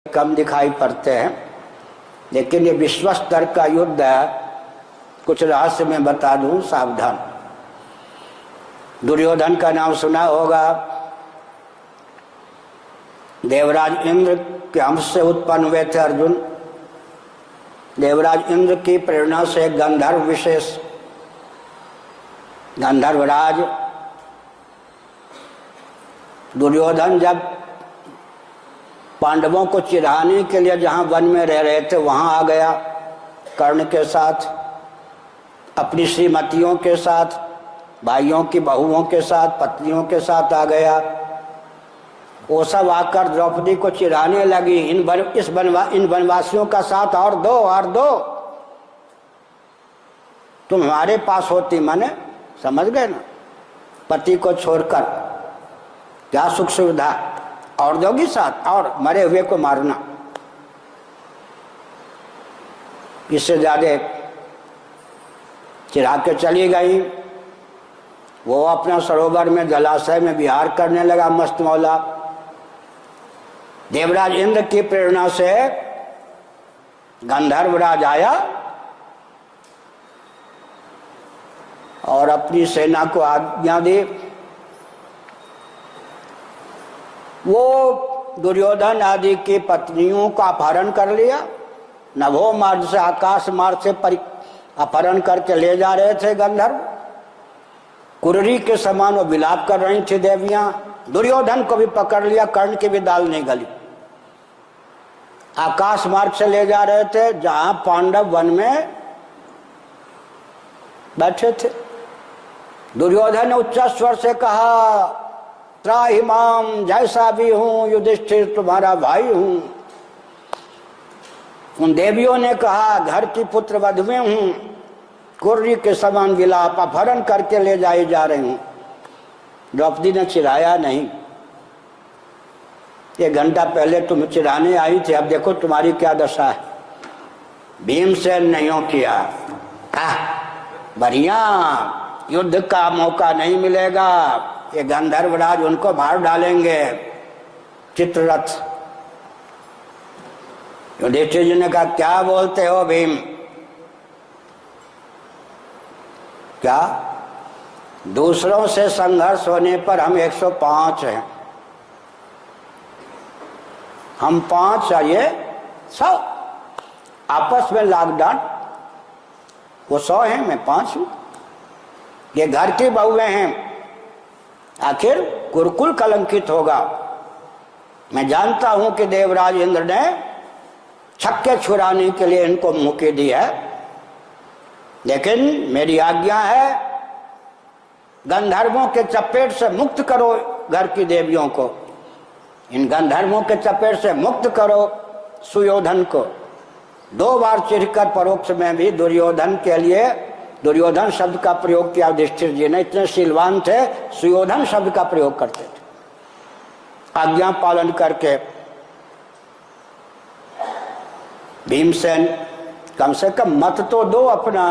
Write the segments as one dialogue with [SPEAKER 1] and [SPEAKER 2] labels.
[SPEAKER 1] कम दिखाई पड़ते हैं, लेकिन ये विश्व स्तर का युद्ध है। कुछ रहस्य में बता दूं, सावधान। दुर्योधन का नाम सुना होगा। देवराज इंद्र के अंश से उत्पन्न हुए थे अर्जुन। देवराज इंद्र की प्रेरणा से गंधर्व विशेष गंधर्वराज दुर्योधन जब पांडवों को चिढ़ाने के लिए जहां वन में रह रहे थे वहां आ गया। कर्ण के साथ, अपनी श्रीमतियों के साथ, भाइयों की बहुओं के साथ, पत्नियों के साथ आ गया। वो सब आकर द्रौपदी को चिढ़ाने लगी, इन वनवासियों का साथ और दो, तुम हमारे पास होती, माने समझ गए ना, पति को छोड़कर क्या सुख सुविधा, और दोगी साथ, और मरे हुए को मारना। इससे ज्यादा चिढ़ा के चली गई। वो अपना सरोवर में जलाशय में विहार करने लगा मस्त मौला। देवराज इंद्र की प्रेरणा से गंधर्वराज आया और अपनी सेना को आज्ञा दी। वो दुर्योधन आदि की पत्नियों का अपहरण कर लिया। नभो मार्ग से, आकाश मार्ग से अपहरण करके ले जा रहे थे गंधर्व। कुररी के समान वो विलाप कर रही थी देवियां। दुर्योधन को भी पकड़ लिया, कर्ण की भी दाल नहीं गली। आकाश मार्ग से ले जा रहे थे जहां पांडव वन में बैठे थे। दुर्योधन ने उच्च स्वर से कहा, त्राहि माम, जैसा भी हूं युधिष्ठिर तुम्हारा भाई हूं। उन देवियों ने कहा, घर की पुत्र वध में हूं, कुर्री के समान विलाप, अपहरण करके ले जाई जा रही हूं। द्रौपदी ने चिढ़ाया नहीं। 1 घंटा पहले तुम चिढ़ाने आई थी, अब देखो तुम्हारी क्या दशा है। भीमसेन नहीं किया, बढ़िया, युद्ध का मौका नहीं मिलेगा, ये गंधर्वराज उनको मार डालेंगे। चित्ररथ युधिष्ठिर जी ने कहा, क्या बोलते हो भीम? क्या दूसरों से संघर्ष होने पर हम 105 हैं, हम 5 और ये 100, आपस में लॉकडाउन। वो 100 हैं, मैं 5 हूं। ये घर की बहुएं हैं, आखिर कुरुकुल कलंकित होगा। मैं जानता हूं कि देवराज इंद्र ने छक्के छुड़ाने के लिए इनको मुक्ति दी है, लेकिन मेरी आज्ञा है, गंधर्वों के चपेट से मुक्त करो घर की देवियों को। इन गंधर्वों के चपेट से मुक्त करो सुयोधन को। 2 बार चिढ़कर परोक्ष में भी दुर्योधन के लिए दुर्योधन शब्द का प्रयोग किया युधिष्ठिर जी ने। इतने शीलवान थे, सुयोधन शब्द का प्रयोग करते थे। आज्ञा पालन करके भीमसेन, कम से कम मत तो दो अपना,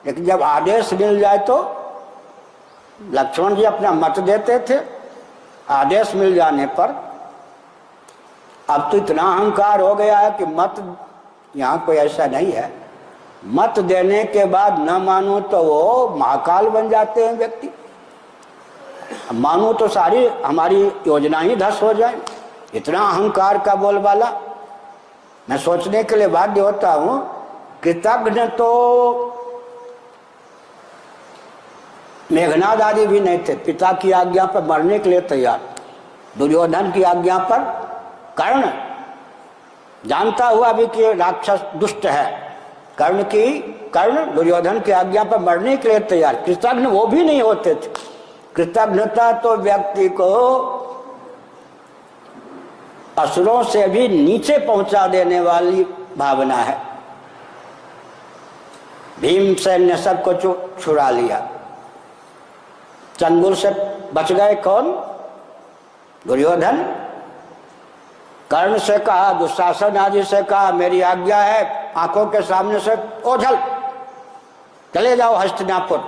[SPEAKER 1] लेकिन जब आदेश मिल जाए तो लक्ष्मण जी अपना मत देते थे। आदेश मिल जाने पर अब तो इतना अहंकार हो गया है कि मत, यहाँ कोई ऐसा नहीं है, मत देने के बाद न मानो तो वो महाकाल बन जाते हैं व्यक्ति। मानो तो सारी हमारी योजना ही धस हो जाए। इतना अहंकार का बोलबाला। मैं सोचने के लिए बाध्य होता हूं, कृतज्ञ तो मेघनाद आदि भी नहीं थे, पिता की आज्ञा पर मरने के लिए तैयार। दुर्योधन की आज्ञा पर कर्ण, जानता हुआ भी कि राक्षस दुष्ट है, कर्ण दुर्योधन की आज्ञा पर मरने के लिए तैयार। कृतज्ञ वो भी नहीं होते थे। कृतज्ञता तो व्यक्ति को असुरों से भी नीचे पहुंचा देने वाली भावना है। भीमसेन ने सबको छुड़ा लिया। चंगुल से बच गए कौन? दुर्योधन। कर्ण से कहा, दुशासन आदि से कहा, मेरी आज्ञा है, आंखों के सामने से ओझल, चले जाओ हस्तिनापुर।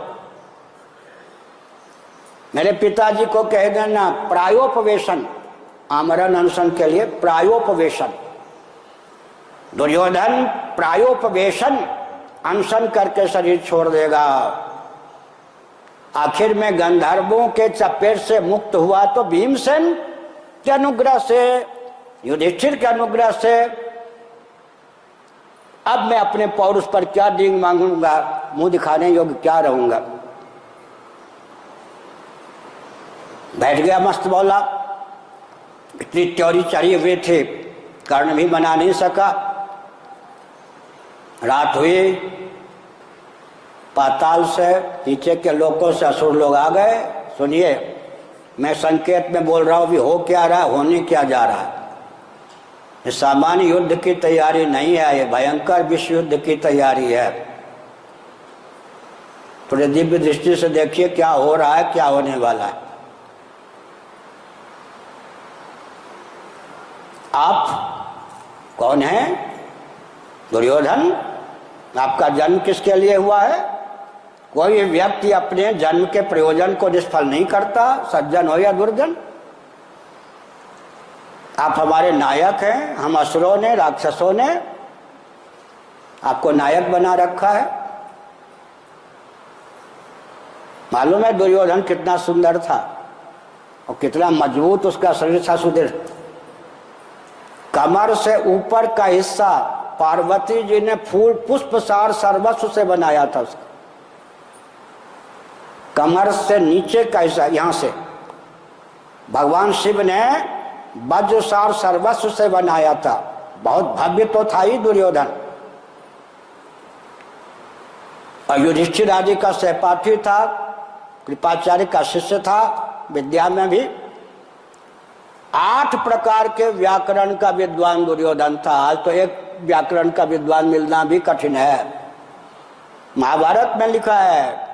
[SPEAKER 1] मेरे पिताजी को कह देना प्रायोपवेशन, आमरण अनशन के लिए प्रायोपवेशन, दुर्योधन प्रायोपवेशन अनशन करके शरीर छोड़ देगा। आखिर में गंधर्वों के चपेट से मुक्त हुआ तो भीमसेन के अनुग्रह से, युधिष्ठिर के अनुग्रह से। अब मैं अपने पौरुष पर क्या डींग मांगूंगा, मुंह दिखाने योग्य क्या रहूंगा। बैठ गया मस्त बोला। इतनी त्योरी चढ़ी हुए थे, कर्ण भी मना नहीं सका। रात हुई, पाताल से नीचे के लोगों से असुर लोग आ गए। सुनिए, मैं संकेत में बोल रहा हूं, भी हो क्या रहा है, होने क्या जा रहा है। ये सामान्य युद्ध की तैयारी नहीं है, ये भयंकर विश्व युद्ध की तैयारी है। थोड़े दिव्य दृष्टि से देखिए क्या हो रहा है, क्या होने वाला है। आप कौन हैं? दुर्योधन। आपका जन्म किसके लिए हुआ है? कोई व्यक्ति अपने जन्म के प्रयोजन को निष्फल नहीं करता, सज्जन हो या दुर्जन। आप हमारे नायक हैं। हम असुरों ने, राक्षसों ने आपको नायक बना रखा है। मालूम है दुर्योधन कितना सुंदर था और कितना मजबूत उसका शरीर था, सुदृढ़। कमर से ऊपर का हिस्सा पार्वती जी ने फूल पुष्प सार सर्वस्व से बनाया था उसका। कमर से नीचे का हिस्सा, यहां से भगवान शिव ने वज्र सार सर्वस्व से बनाया था। बहुत भव्य तो था ही दुर्योधन। और युधिष्ठिर आदि का सहपाठी था, कृपाचार्य का शिष्य था, विद्या में भी 8 प्रकार के व्याकरण का विद्वान दुर्योधन था। आज तो एक व्याकरण का विद्वान मिलना भी कठिन है। महाभारत में लिखा है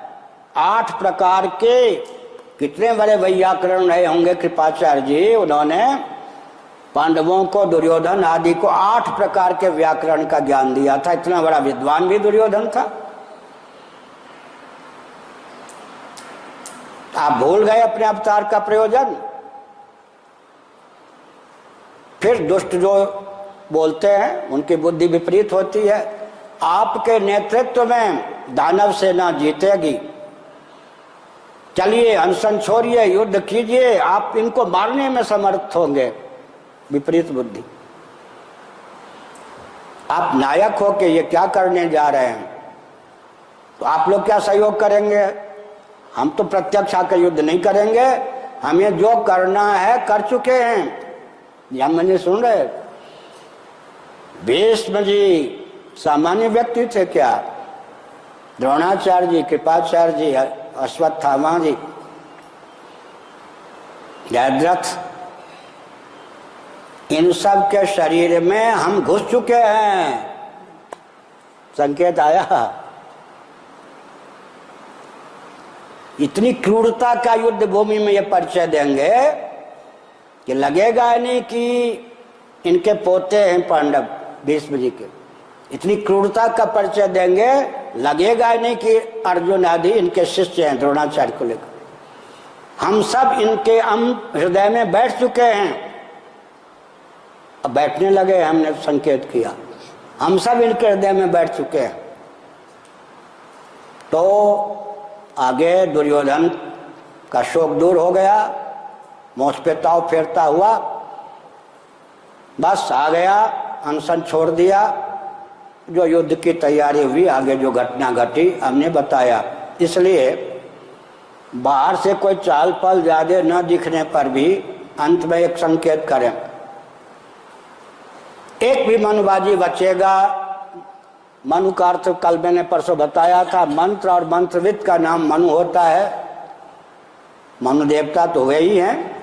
[SPEAKER 1] 8 प्रकार के, कितने बड़े व्याकरण रहे होंगे कृपाचार्य जी। उन्होंने पांडवों को, दुर्योधन आदि को 8 प्रकार के व्याकरण का ज्ञान दिया था। इतना बड़ा विद्वान भी दुर्योधन था। आप भूल गए अपने अवतार का प्रयोजन। फिर दुष्ट जो बोलते हैं उनकी बुद्धि विपरीत होती है। आपके नेतृत्व में दानव सेना जीतेगी, चलिए अनशन छोड़िए, युद्ध कीजिए, आप इनको मारने में समर्थ होंगे। विपरीत बुद्धि। आप नायक हो के ये क्या करने जा रहे हैं, तो आप लोग क्या सहयोग करेंगे? हम तो प्रत्यक्ष आकर युद्ध नहीं करेंगे, हमें जो करना है कर चुके हैं। या मुझे सुन रहे? भीष्म जी सामान्य व्यक्ति थे क्या? द्रोणाचार्य जी, कृपाचार्य जी, अश्वत्थामा जी, जयद्रथ, इन सब के शरीर में हम घुस चुके हैं। संकेत आया। इतनी क्रूरता का युद्ध भूमि में ये परिचय देंगे कि लगेगा नहीं कि इनके पोते हैं पांडव भीष्म जी के। इतनी क्रूरता का परिचय देंगे, लगेगा नहीं कि अर्जुन आदि इनके शिष्य हैं द्रोणाचार्य को लेकर। हम सब इनके हृदय में बैठ चुके हैं। अब बैठने लगे, हमने संकेत किया, हम सब इनके हृदय में बैठ चुके हैं। तो आगे दुर्योधन का शोक दूर हो गया, मोछ पे ताव फेरता हुआ, बस आ गया, अनशन छोड़ दिया। जो युद्ध की तैयारी हुई, आगे जो घटना घटी हमने बताया। इसलिए बाहर से कोई चाल पल ज्यादा न दिखने पर भी अंत में एक संकेत करें, एक भी मनुबाजी बचेगा। मनु का अर्थ कल मैंने परसों बताया था, मंत्र और मंत्रविद का नाम मनु होता है। मनु देवता तो हुए ही हैं।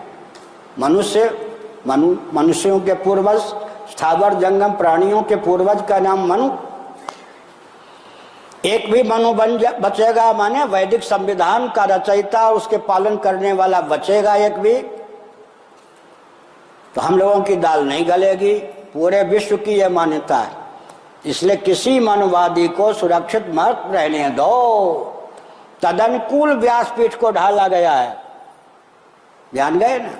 [SPEAKER 1] मनुष्यों के पूर्वज, स्थावर जंगम प्राणियों के पूर्वज का नाम मनु। एक भी मनु बचेगा, माने वैदिक संविधान का रचयिता, उसके पालन करने वाला बचेगा एक भी, तो हम लोगों की दाल नहीं गलेगी। पूरे विश्व की यह मान्यता है। इसलिए किसी मनुवादी को सुरक्षित मत रहने दो। तदनुकूल व्यासपीठ को ढाला गया है। ध्यान गए ना?